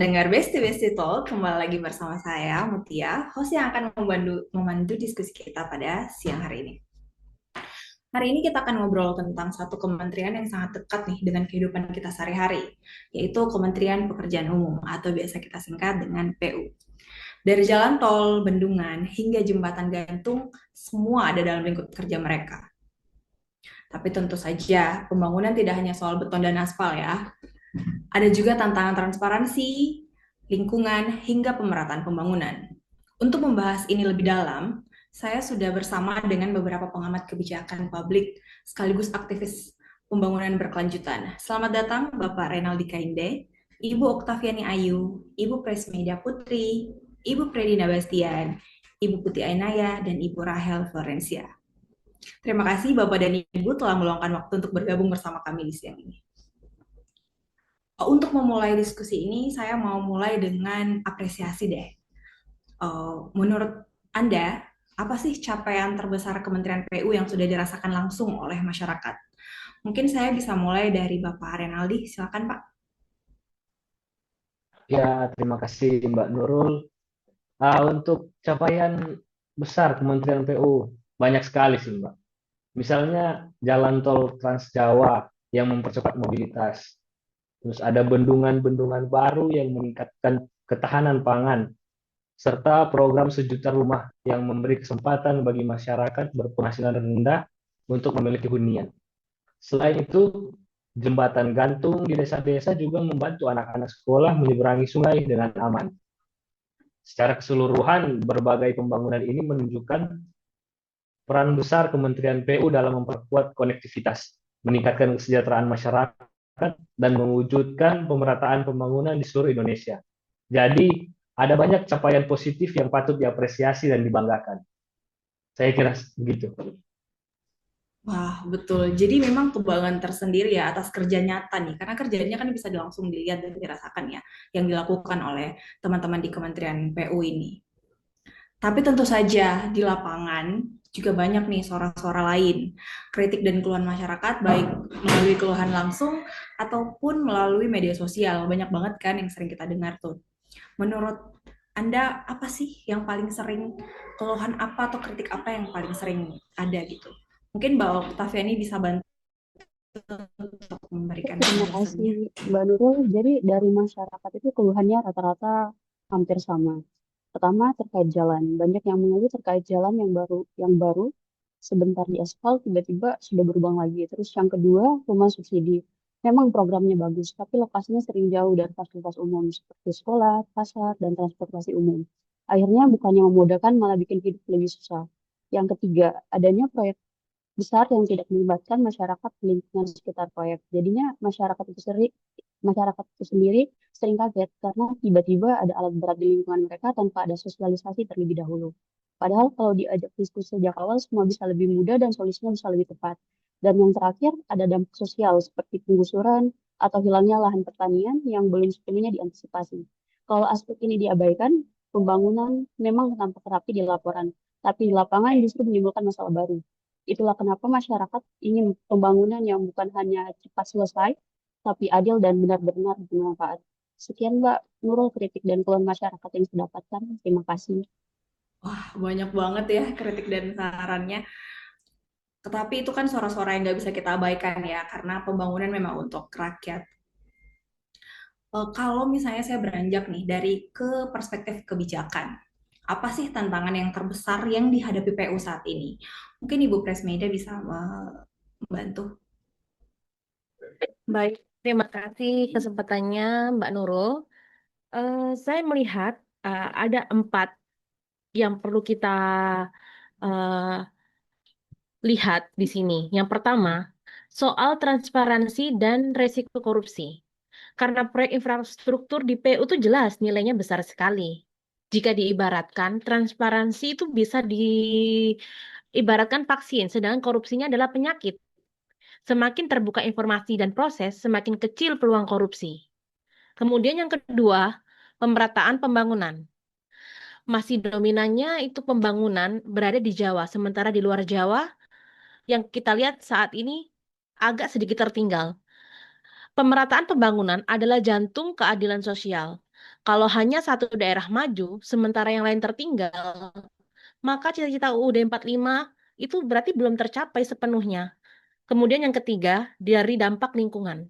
pendengar Besti Besti Talk, kembali lagi bersama saya Mutia, host yang akan memandu diskusi kita pada siang hari ini. Hari ini kita akan ngobrol tentang satu kementerian yang sangat dekat nih dengan kehidupan kita sehari-hari, yaitu Kementerian Pekerjaan Umum atau biasa kita singkat dengan PU. Dari jalan tol, bendungan, hingga jembatan gantung, semua ada dalam lingkup kerja mereka. Tapi tentu saja, pembangunan tidak hanya soal beton dan aspal ya. Ada juga tantangan transparansi, lingkungan, hingga pemerataan pembangunan. Untuk membahas ini lebih dalam, saya sudah bersama dengan beberapa pengamat kebijakan publik sekaligus aktivis pembangunan berkelanjutan. Selamat datang Bapak Renaldi Kainde, Ibu Oktaviani Ayu, Ibu Presmedia Putri, Ibu Predina Bastian, Ibu Putih Ainaya, dan Ibu Rahel Florencia. Terima kasih Bapak dan Ibu telah meluangkan waktu untuk bergabung bersama kami di siang ini. Untuk memulai diskusi ini, saya mau mulai dengan apresiasi deh. Menurut Anda, apa sih capaian terbesar Kementerian PU yang sudah dirasakan langsung oleh masyarakat? Mungkin saya bisa mulai dari Bapak Renaldi, silakan Pak. Ya, terima kasih Mbak Nurul. Untuk capaian besar Kementerian PU, banyak sekali sih Mbak. Misalnya jalan tol Trans Jawa yang mempercepat mobilitas. Terus ada bendungan-bendungan baru yang meningkatkan ketahanan pangan. Serta program sejuta rumah yang memberi kesempatan bagi masyarakat berpenghasilan rendah untuk memiliki hunian. Selain itu, jembatan gantung di desa-desa juga membantu anak-anak sekolah menyeberangi sungai dengan aman. Secara keseluruhan, berbagai pembangunan ini menunjukkan peran besar Kementerian PU dalam memperkuat konektivitas, meningkatkan kesejahteraan masyarakat, dan mewujudkan pemerataan pembangunan di seluruh Indonesia. Jadi, ada banyak capaian positif yang patut diapresiasi dan dibanggakan. Saya kira begitu. Wah, betul. Jadi memang kebanggaan tersendiri ya atas kerja nyata nih, karena kerjanya kan bisa langsung dilihat dan dirasakan ya, yang dilakukan oleh teman-teman di Kementerian PU ini. Tapi tentu saja di lapangan juga banyak nih suara-suara lain, kritik dan keluhan masyarakat baik melalui keluhan langsung ataupun melalui media sosial. Banyak banget kan yang sering kita dengar tuh. Menurut Anda apa sih yang paling sering, keluhan apa atau kritik apa yang paling sering ada gitu? Mungkin Mbak Oktaviani bisa bantu untuk memberikan Terima kasih penjelasannya. Mbak Nurul. Jadi dari masyarakat itu keluhannya rata-rata hampir sama. Pertama terkait jalan. Banyak yang mengeluh terkait jalan yang baru sebentar di aspal tiba-tiba sudah berubah lagi. Terus yang kedua rumah subsidi. Memang programnya bagus, tapi lokasinya sering jauh dari fasilitas umum seperti sekolah, pasar, dan transportasi umum. Akhirnya bukannya memudahkan malah bikin hidup lebih susah. Yang ketiga, adanya proyek besar yang tidak melibatkan masyarakat di lingkungan sekitar proyek. Jadinya masyarakat itu sendiri sering kaget karena tiba-tiba ada alat berat di lingkungan mereka tanpa ada sosialisasi terlebih dahulu. Padahal kalau diajak diskusi sejak awal semua bisa lebih mudah dan solusinya bisa lebih tepat. Dan yang terakhir ada dampak sosial seperti penggusuran atau hilangnya lahan pertanian yang belum sepenuhnya diantisipasi. Kalau aspek ini diabaikan, pembangunan memang tampak rapi di laporan, tapi di lapangan justru menimbulkan masalah baru. Itulah kenapa masyarakat ingin pembangunan yang bukan hanya cepat selesai, tapi adil dan benar-benar bermanfaat. Sekian Mbak Nurul kritik dan keluhan masyarakat yang saya dapatkan. Terima kasih. Wah, banyak banget ya kritik dan sarannya. Tetapi itu kan suara-suara yang nggak bisa kita abaikan ya, karena pembangunan memang untuk rakyat. Kalau misalnya saya beranjak nih dari ke perspektif kebijakan, apa sih tantangan yang terbesar yang dihadapi PU saat ini? Mungkin Ibu Presmedia bisa membantu. Baik, terima kasih kesempatannya Mbak Nurul. Saya melihat ada 4 yang perlu kita eh, lihat di sini. Yang pertama, soal transparansi dan resiko korupsi. Karena proyek infrastruktur di PU itu jelas nilainya besar sekali. Jika diibaratkan, transparansi itu bisa diibaratkan vaksin, sedangkan korupsinya adalah penyakit. Semakin terbuka informasi dan proses, semakin kecil peluang korupsi. Kemudian yang kedua, pemerataan pembangunan. Masih dominannya itu pembangunan berada di Jawa, sementara di luar Jawa yang kita lihat saat ini agak sedikit tertinggal. Pemerataan pembangunan adalah jantung keadilan sosial. Kalau hanya satu daerah maju, sementara yang lain tertinggal, maka cita-cita UUD 45 itu berarti belum tercapai sepenuhnya. Kemudian yang ketiga, dari dampak lingkungan,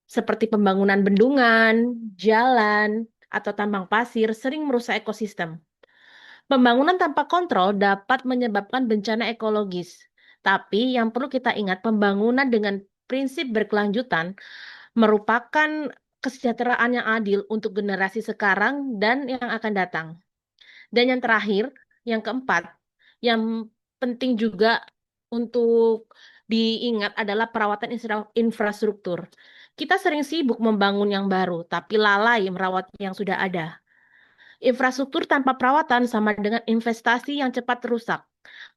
seperti pembangunan bendungan, jalan, atau tambang pasir sering merusak ekosistem. Pembangunan tanpa kontrol dapat menyebabkan bencana ekologis. Tapi yang perlu kita ingat, pembangunan dengan prinsip berkelanjutan merupakan kesejahteraan yang adil untuk generasi sekarang dan yang akan datang. Dan yang terakhir, yang keempat, yang penting juga untuk diingat adalah perawatan infrastruktur. Kita sering sibuk membangun yang baru, tapi lalai merawat yang sudah ada. Infrastruktur tanpa perawatan sama dengan investasi yang cepat rusak.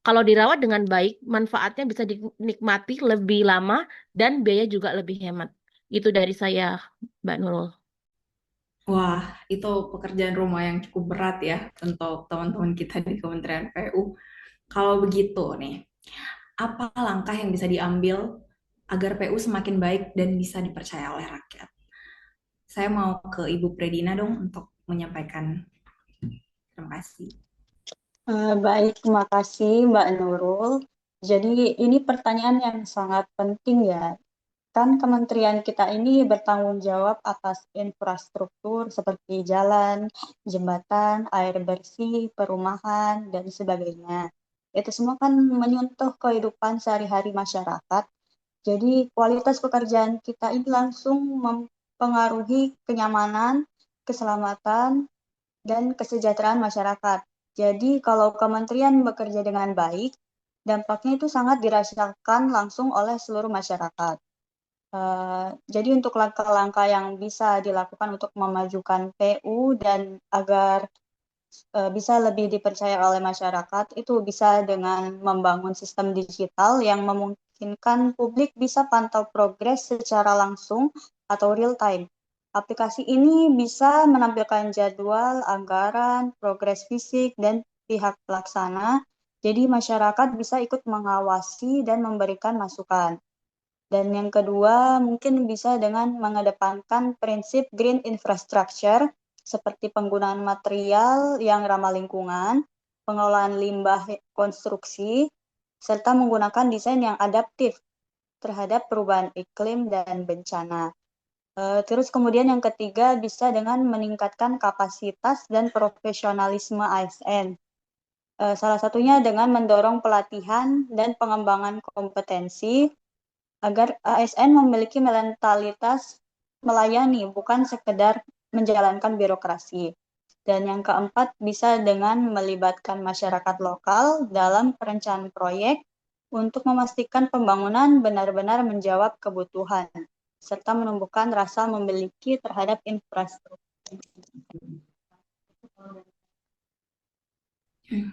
Kalau dirawat dengan baik, manfaatnya bisa dinikmati lebih lama dan biaya juga lebih hemat. Itu dari saya, Mbak Nurul. Wah, itu pekerjaan rumah yang cukup berat ya untuk teman-teman kita di Kementerian PU. Kalau begitu nih, apa langkah yang bisa diambil agar PU semakin baik dan bisa dipercaya oleh rakyat? Saya mau ke Ibu Predina dong untuk menyampaikan. Terima kasih. Baik, terima kasih Mbak Nurul. Jadi ini pertanyaan yang sangat penting ya. Kan kementerian kita ini bertanggung jawab atas infrastruktur seperti jalan, jembatan, air bersih, perumahan, dan sebagainya. Itu semua kan menyentuh kehidupan sehari-hari masyarakat. Jadi kualitas pekerjaan kita ini langsung mempengaruhi kenyamanan, keselamatan, dan kesejahteraan masyarakat. Jadi kalau kementerian bekerja dengan baik, dampaknya itu sangat dirasakan langsung oleh seluruh masyarakat. Jadi untuk langkah-langkah yang bisa dilakukan untuk memajukan PU dan agar bisa lebih dipercaya oleh masyarakat, itu bisa dengan membangun sistem digital yang memungkinkan publik bisa pantau progres secara langsung atau real time. Aplikasi ini bisa menampilkan jadwal, anggaran, progres fisik, dan pihak pelaksana, jadi masyarakat bisa ikut mengawasi dan memberikan masukan. Dan yang kedua, mungkin bisa dengan mengedepankan prinsip green infrastructure, seperti penggunaan material yang ramah lingkungan, pengelolaan limbah konstruksi, serta menggunakan desain yang adaptif terhadap perubahan iklim dan bencana. Terus kemudian yang ketiga bisa dengan meningkatkan kapasitas dan profesionalisme ASN. Salah satunya dengan mendorong pelatihan dan pengembangan kompetensi agar ASN memiliki mentalitas melayani, bukan sekedar menjalankan birokrasi. Dan yang keempat, bisa dengan melibatkan masyarakat lokal dalam perencanaan proyek untuk memastikan pembangunan benar-benar menjawab kebutuhan, serta menumbuhkan rasa memiliki terhadap infrastruktur.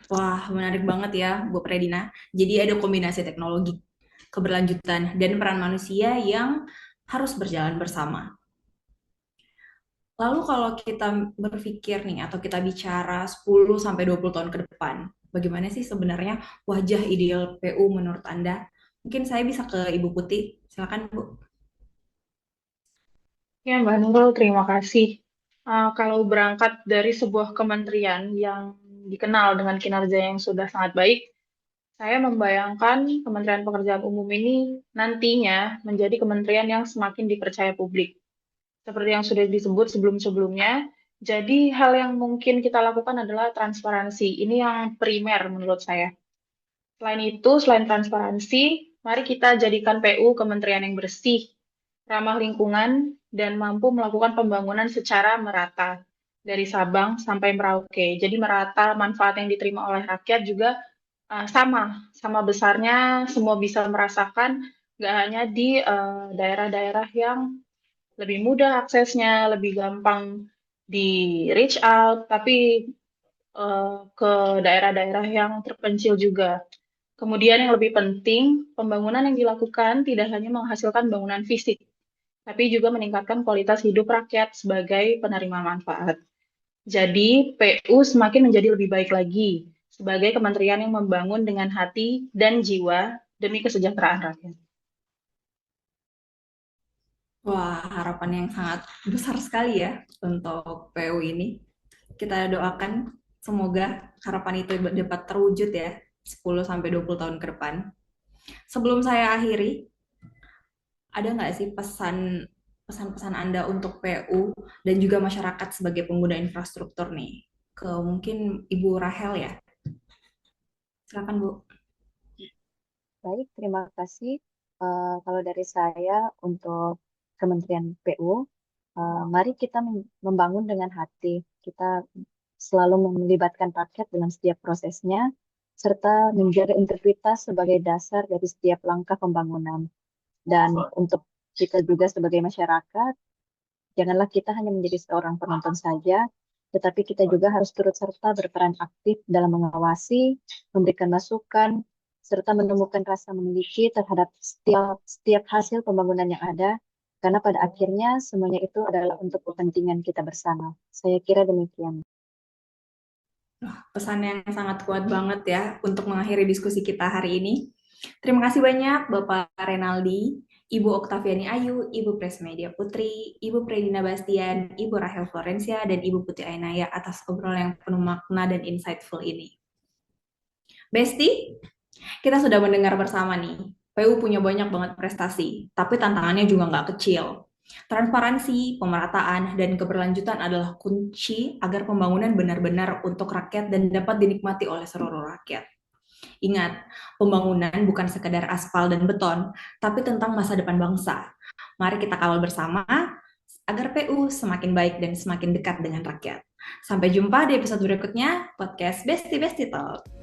Wah, menarik banget ya, Bu Predina. Jadi ada kombinasi teknologi, keberlanjutan, dan peran manusia yang harus berjalan bersama. Lalu kalau kita berpikir nih, atau kita bicara 10-20 tahun ke depan, bagaimana sih sebenarnya wajah ideal PU menurut Anda? Mungkin saya bisa ke Ibu Putih. Silakan, Bu. Ya, Mbak Nurul, terima kasih. Kalau berangkat dari sebuah kementerian yang dikenal dengan kinerja yang sudah sangat baik, saya membayangkan Kementerian Pekerjaan Umum ini nantinya menjadi kementerian yang semakin dipercaya publik. Seperti yang sudah disebut sebelum-sebelumnya, jadi hal yang mungkin kita lakukan adalah transparansi. Ini yang primer menurut saya. Selain itu, selain transparansi, mari kita jadikan PU kementerian yang bersih, ramah lingkungan, dan mampu melakukan pembangunan secara merata dari Sabang sampai Merauke. Jadi merata manfaat yang diterima oleh rakyat juga sama besarnya, semua bisa merasakan, nggak hanya di daerah-daerah yang lebih mudah aksesnya, lebih gampang di reach out, tapi ke daerah-daerah yang terpencil juga. Kemudian yang lebih penting, pembangunan yang dilakukan tidak hanya menghasilkan bangunan fisik, tapi juga meningkatkan kualitas hidup rakyat sebagai penerima manfaat. Jadi, PU semakin menjadi lebih baik lagi sebagai kementerian yang membangun dengan hati dan jiwa demi kesejahteraan rakyat. Wah, harapan yang sangat besar sekali ya untuk PU ini. Kita doakan semoga harapan itu dapat terwujud ya 10 sampai 20 tahun ke depan. Sebelum saya akhiri, ada nggak sih pesan-pesan Anda untuk PU dan juga masyarakat sebagai pengguna infrastruktur nih? Ke mungkin Ibu Rahel ya. Silakan Bu. Baik, terima kasih. Kalau dari saya untuk Kementerian PU, mari kita membangun dengan hati. Kita selalu melibatkan rakyat dalam setiap prosesnya, serta menjaga integritas sebagai dasar dari setiap langkah pembangunan. Dan untuk kita juga sebagai masyarakat, janganlah kita hanya menjadi seorang penonton saja, tetapi kita juga harus turut serta berperan aktif dalam mengawasi, memberikan masukan, serta menemukan rasa memiliki terhadap setiap hasil pembangunan yang ada, karena pada akhirnya semuanya itu adalah untuk kepentingan kita bersama. Saya kira demikian. Pesan yang sangat kuat banget ya untuk mengakhiri diskusi kita hari ini. Terima kasih banyak Bapak Renaldi, Ibu Oktaviani Ayu, Ibu Presmedia Putri, Ibu Predina Bastian, Ibu Rahel Florencia, dan Ibu Putih Ainaya atas obrolan yang penuh makna dan insightful ini. Besti, kita sudah mendengar bersama nih, PU punya banyak banget prestasi, tapi tantangannya juga nggak kecil. Transparansi, pemerataan, dan keberlanjutan adalah kunci agar pembangunan benar-benar untuk rakyat dan dapat dinikmati oleh seluruh rakyat. Ingat, pembangunan bukan sekedar aspal dan beton, tapi tentang masa depan bangsa. Mari kita kawal bersama agar PU semakin baik dan semakin dekat dengan rakyat. Sampai jumpa di episode berikutnya, podcast Besti Besti Talk.